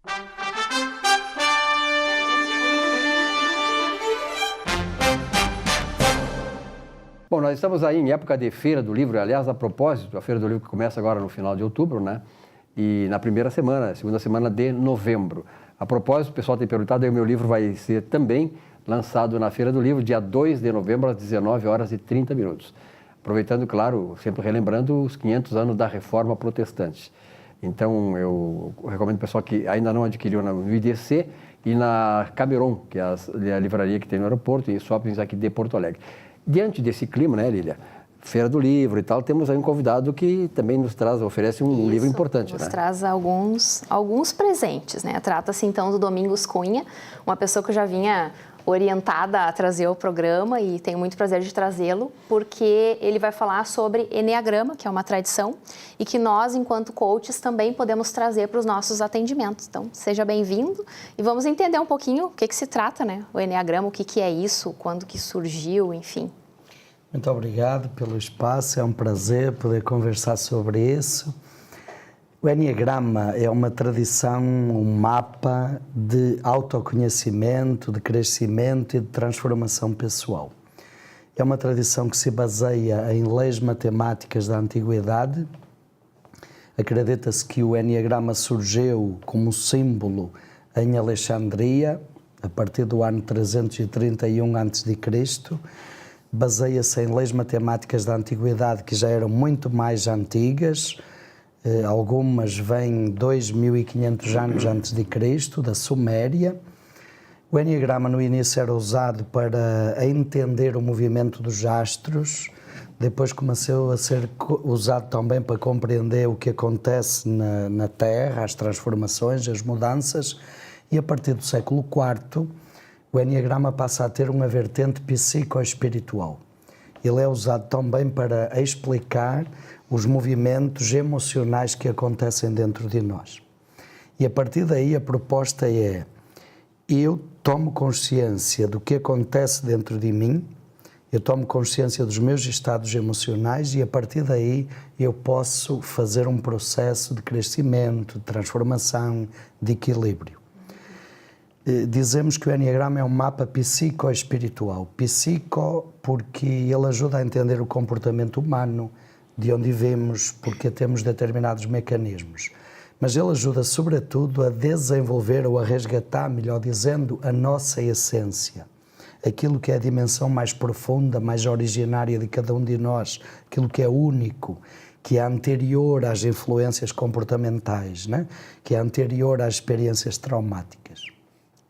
Bom, nós estamos aí em época de Feira do Livro. Aliás, a propósito, a Feira do Livro que começa agora no final de outubro, né? E na primeira semana, segunda semana de novembro. A propósito, o pessoal tem perguntado, aí o meu livro vai ser também lançado na Feira do Livro, dia 2 de novembro, às 19 horas e 30 minutos. Aproveitando, claro, sempre relembrando os 500 anos da Reforma Protestante. Então, eu recomendo o pessoal que ainda não adquiriu no IDC e na Cameron, que é a livraria que tem no aeroporto e shoppings aqui de Porto Alegre. Diante desse clima, né, Lília? Feira do Livro e tal, temos aí um convidado que também oferece um livro importante, nos né? Traz alguns presentes, né? Trata-se então do Domingos Cunha, uma pessoa que eu já vinha orientada a trazer o programa e tenho muito prazer de trazê-lo, porque ele vai falar sobre Enneagrama, que é uma tradição, e que nós, enquanto coaches, também podemos trazer para os nossos atendimentos. Então, seja bem-vindo e vamos entender um pouquinho o que se trata, né? O Enneagrama, o que é isso, quando que surgiu, enfim. Muito obrigado pelo espaço, é um prazer poder conversar sobre isso. O Enneagrama é uma tradição, um mapa de autoconhecimento, de crescimento e de transformação pessoal. É uma tradição que se baseia em leis matemáticas da antiguidade. Acredita-se que o Enneagrama surgiu como símbolo em Alexandria, a partir do ano 331 a.C., baseia-se em leis matemáticas da antiguidade que já eram muito mais antigas, algumas vêm 2.500 anos antes de Cristo, da Suméria. O Enneagrama no início era usado para entender o movimento dos astros, depois começou a ser usado também para compreender o que acontece na Terra, as transformações, as mudanças, e a partir do século IV o Enneagrama passa a ter uma vertente psicoespiritual. Ele é usado também para explicar os movimentos emocionais que acontecem dentro de nós. E a partir daí a proposta é: eu tomo consciência do que acontece dentro de mim, eu tomo consciência dos meus estados emocionais e a partir daí eu posso fazer um processo de crescimento, de transformação, de equilíbrio. Dizemos que o Enneagrama é um mapa psicoespiritual. Psico porque ele ajuda a entender o comportamento humano, de onde vivemos, porque temos determinados mecanismos. Mas ele ajuda, sobretudo, a desenvolver ou a resgatar, melhor dizendo, a nossa essência. Aquilo que é a dimensão mais profunda, mais originária de cada um de nós, aquilo que é único, que é anterior às influências comportamentais, né? Que é anterior às experiências traumáticas.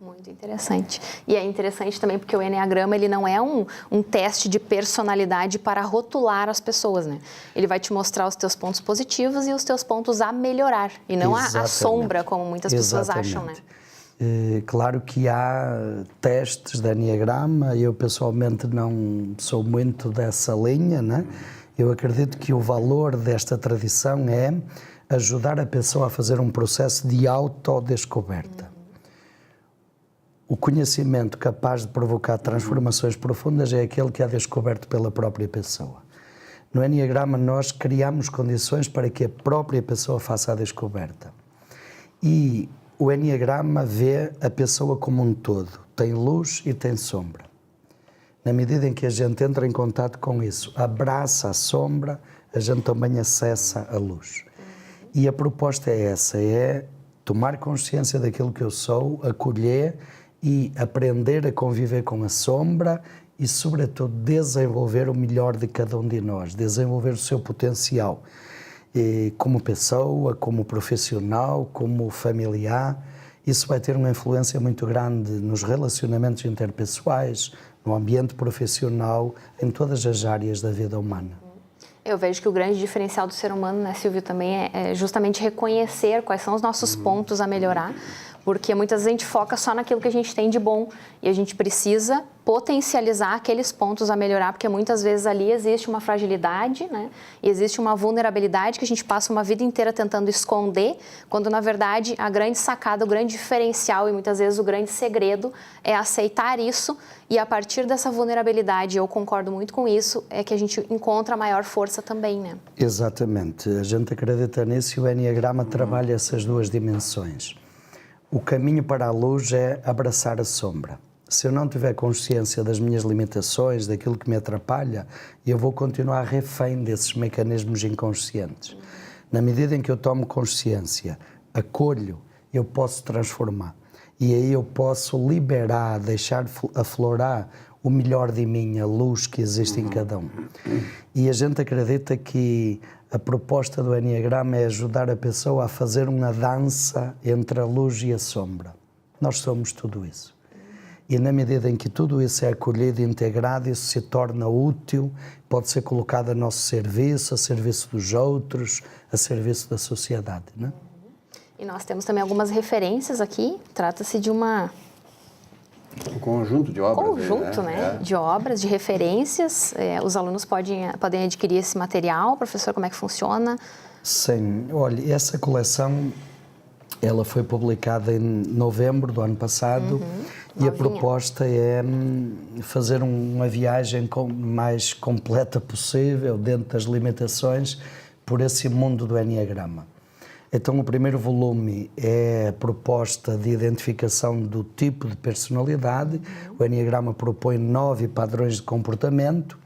Muito interessante. E é interessante também porque o Enneagrama ele não é um teste de personalidade para rotular as pessoas, né? Ele vai te mostrar os teus pontos positivos e os teus pontos a melhorar, e não a sombra, como muitas pessoas acham, né? Claro que há testes de Enneagrama, eu pessoalmente não sou muito dessa linha, né? Eu acredito que o valor desta tradição é ajudar a pessoa a fazer um processo de autodescoberta. O conhecimento capaz de provocar transformações profundas é aquele que é descoberto pela própria pessoa. No Enneagrama nós criamos condições para que a própria pessoa faça a descoberta. E o Enneagrama vê a pessoa como um todo, tem luz e tem sombra. Na medida em que a gente entra em contato com isso, abraça a sombra, a gente também acessa a luz. E a proposta é essa, é tomar consciência daquilo que eu sou, acolher e aprender a conviver com a sombra e, sobretudo, desenvolver o melhor de cada um de nós, desenvolver o seu potencial, como pessoa, como profissional, como familiar. Isso vai ter uma influência muito grande nos relacionamentos interpessoais, no ambiente profissional, em todas as áreas da vida humana. Eu vejo que o grande diferencial do ser humano, né, Silvio, também é justamente reconhecer quais são os nossos pontos a melhorar, porque muitas vezes a gente foca só naquilo que a gente tem de bom e a gente precisa potencializar aqueles pontos a melhorar, porque muitas vezes ali existe uma fragilidade, né? E existe uma vulnerabilidade que a gente passa uma vida inteira tentando esconder, quando na verdade a grande sacada, o grande diferencial e muitas vezes o grande segredo é aceitar isso e a partir dessa vulnerabilidade, eu concordo muito com isso, é que a gente encontra maior força também, né? Exatamente, a gente acredita nisso e o Enneagrama trabalha essas duas dimensões. O caminho para a luz é abraçar a sombra. Se eu não tiver consciência das minhas limitações, daquilo que me atrapalha, eu vou continuar refém desses mecanismos inconscientes. Na medida em que eu tomo consciência, acolho, eu posso transformar. E aí eu posso liberar, deixar aflorar o melhor de mim, a luz que existe em cada um. E a gente acredita que a proposta do Enneagrama é ajudar a pessoa a fazer uma dança entre a luz e a sombra. Nós somos tudo isso. E na medida em que tudo isso é acolhido e integrado, isso se torna útil, pode ser colocado a nosso serviço, a serviço dos outros, a serviço da sociedade, não é? E nós temos também algumas referências aqui. Trata-se de um conjunto de obras. Conjunto, né? De obras, de referências. Os alunos podem adquirir esse material. Professor, como é que funciona? Sim, olha, essa coleção ela foi publicada em novembro do ano passado e a proposta é fazer uma viagem mais completa possível, dentro das limitações, por esse mundo do Enneagrama. Então, o primeiro volume é a proposta de identificação do tipo de personalidade. O Enneagrama propõe 9 padrões de comportamento.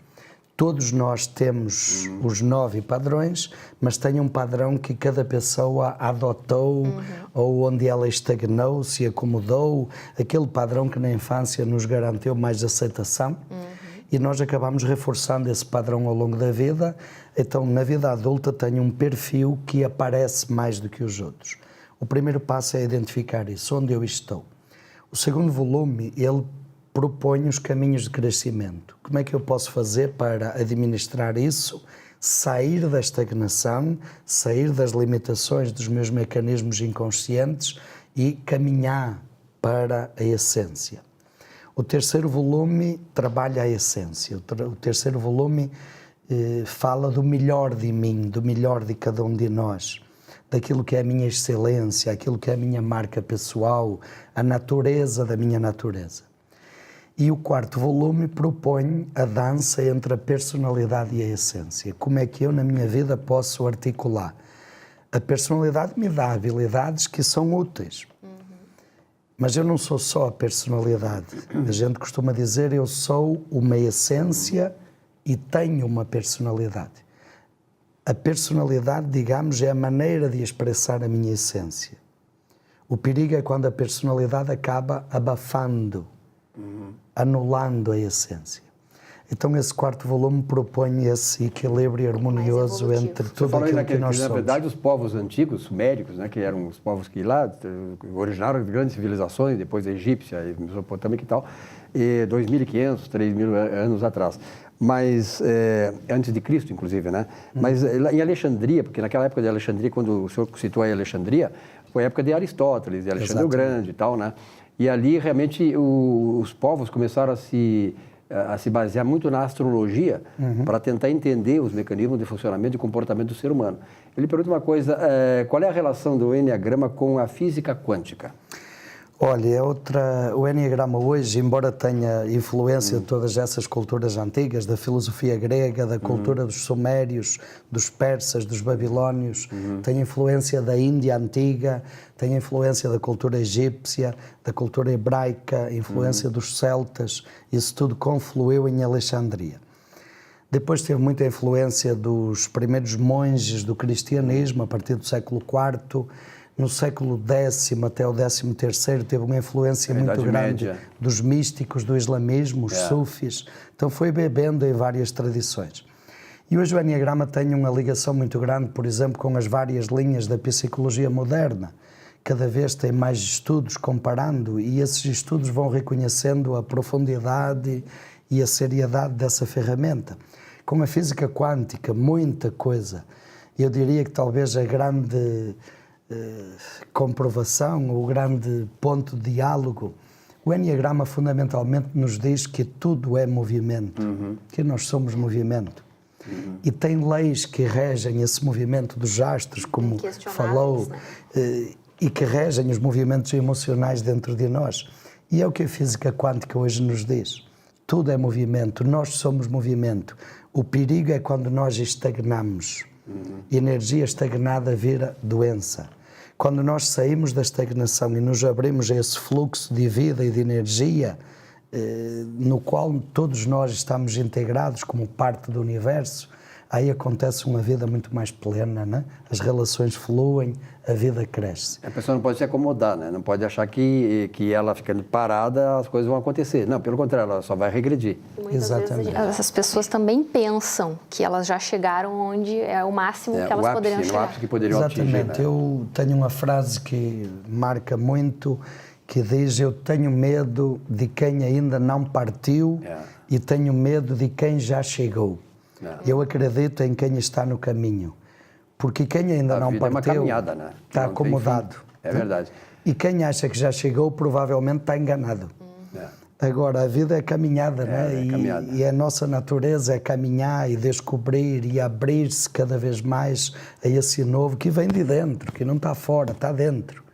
Todos nós temos os 9 padrões, mas tem um padrão que cada pessoa adotou ou onde ela estagnou, se acomodou, aquele padrão que na infância nos garantiu mais aceitação. E nós acabamos reforçando esse padrão ao longo da vida. Então, na vida adulta, tenho um perfil que aparece mais do que os outros. O primeiro passo é identificar isso, onde eu estou. O segundo volume, ele propõe os caminhos de crescimento. Como é que eu posso fazer para administrar isso, sair da estagnação, sair das limitações dos meus mecanismos inconscientes e caminhar para a essência? O terceiro volume trabalha a essência. O terceiro volume fala do melhor de mim, do melhor de cada um de nós, daquilo que é a minha excelência, aquilo que é a minha marca pessoal, a natureza da minha natureza. E o quarto volume propõe a dança entre a personalidade e a essência. Como é que eu, na minha vida, posso articular? A personalidade me dá habilidades que são úteis. Mas eu não sou só a personalidade. A gente costuma dizer, eu sou uma essência e tenho uma personalidade. A personalidade, digamos, é a maneira de expressar a minha essência. O perigo é quando a personalidade acaba abafando, anulando a essência. Então esse quarto volume propõe esse equilíbrio harmonioso entre tudo aquilo que nós somos. Na verdade, os povos antigos, suméricos, né, que eram os povos que lá originaram de grandes civilizações, depois a egípcia, a mesopotâmica e tal, 2.500, 3.000 anos atrás. Mas, antes de Cristo, inclusive, né? Mas em Alexandria, porque naquela época de Alexandria, quando o senhor citou aí Alexandria, foi a época de Aristóteles, de Alexandre o Grande e tal, né? E ali, realmente, os povos começaram a se basear muito na astrologia para tentar entender os mecanismos de funcionamento e comportamento do ser humano. Ele pergunta uma coisa, qual é a relação do Enneagrama com a física quântica? Olha, o Enneagrama hoje, embora tenha influência de todas essas culturas antigas, da filosofia grega, da cultura dos sumérios, dos persas, dos babilónios, tem influência da Índia antiga, tem influência da cultura egípcia, da cultura hebraica, influência dos celtas, isso tudo confluiu em Alexandria. Depois teve muita influência dos primeiros monges do cristianismo, a partir do século IV, no século X até o XIII teve uma influência muito grande dos místicos do islamismo, os sufis. Então foi bebendo em várias tradições. E hoje o Enneagrama tem uma ligação muito grande, por exemplo, com as várias linhas da psicologia moderna. Cada vez tem mais estudos comparando e esses estudos vão reconhecendo a profundidade e a seriedade dessa ferramenta. Com a física quântica, muita coisa. Eu diria que talvez a grande comprovação, o grande ponto de diálogo, o Enneagrama fundamentalmente nos diz que tudo é movimento, que nós somos movimento. E tem leis que regem esse movimento dos astros, como falou, né? E que regem os movimentos emocionais dentro de nós. E é o que a física quântica hoje nos diz. Tudo é movimento, nós somos movimento. O perigo é quando nós estagnamos. Energia estagnada vira doença. Quando nós saímos da estagnação e nos abrimos a esse fluxo de vida e de energia, no qual todos nós estamos integrados como parte do universo, aí acontece uma vida muito mais plena, né? As relações fluem, a vida cresce. A pessoa não pode se acomodar, né? Não pode achar que ela ficando parada as coisas vão acontecer. Não, pelo contrário, ela só vai regredir. E muitas Exatamente. vezes essas pessoas também pensam que elas já chegaram onde é o máximo que elas poderiam chegar. O ápice que poderiam Exatamente. atingir, né? Eu tenho uma frase que marca muito, que diz: eu tenho medo de quem ainda não partiu e tenho medo de quem já chegou. Eu acredito em quem está no caminho, porque quem ainda não partiu é uma caminhada, né? está acomodado. É verdade. E quem acha que já chegou provavelmente está enganado. Agora, a vida é caminhada, né? Caminhada. E a nossa natureza é caminhar e descobrir e abrir-se cada vez mais a esse novo que vem de dentro, que não está fora, está dentro.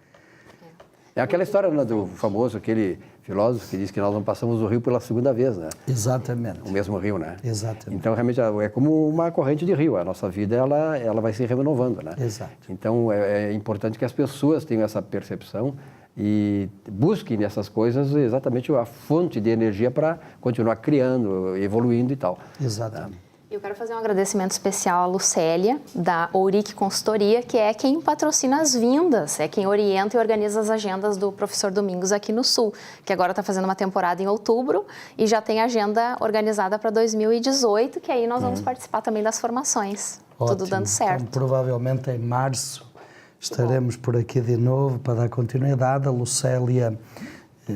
É aquela história, né, do famoso, aquele filósofo que diz que nós não passamos o rio pela segunda vez, né? Exatamente. O mesmo rio, né? Exatamente. Então, realmente, é como uma corrente de rio. A nossa vida, ela vai se renovando, né? Exato. Então, é importante que as pessoas tenham essa percepção e busquem nessas coisas exatamente a fonte de energia para continuar criando, evoluindo e tal. Exatamente. Eu quero fazer um agradecimento especial à Lucélia, da Ourique Consultoria, que é quem patrocina as vindas, é quem orienta e organiza as agendas do Professor Domingos aqui no Sul, que agora está fazendo uma temporada em outubro e já tem agenda organizada para 2018, que aí nós vamos participar também das formações. Ótimo. Tudo dando certo. Então, provavelmente em março estaremos por aqui de novo para dar continuidade. A Lucélia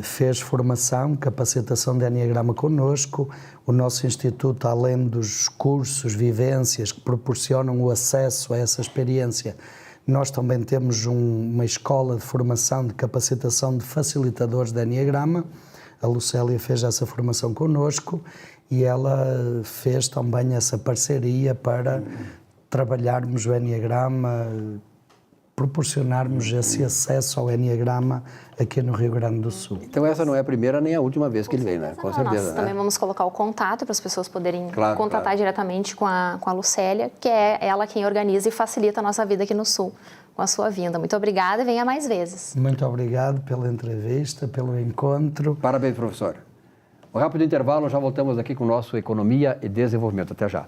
fez formação, capacitação de Enneagrama connosco. O nosso Instituto, além dos cursos, vivências que proporcionam o acesso a essa experiência, nós também temos uma escola de formação, de capacitação de facilitadores de Enneagrama. A Lucélia fez essa formação connosco e ela fez também essa parceria para trabalharmos o Enneagrama, proporcionarmos esse acesso ao Enneagrama aqui no Rio Grande do Sul. Então, essa não é a primeira nem a última vez que ele vem, né? Com certeza. Nós também vamos colocar o contato para as pessoas poderem contatar claro. diretamente com a Lucélia, que é ela quem organiza e facilita a nossa vida aqui no Sul, com a sua vinda. Muito obrigada e venha mais vezes. Muito obrigado pela entrevista, pelo encontro. Parabéns, professor. Um rápido intervalo, já voltamos aqui com o nosso Economia e Desenvolvimento. Até já.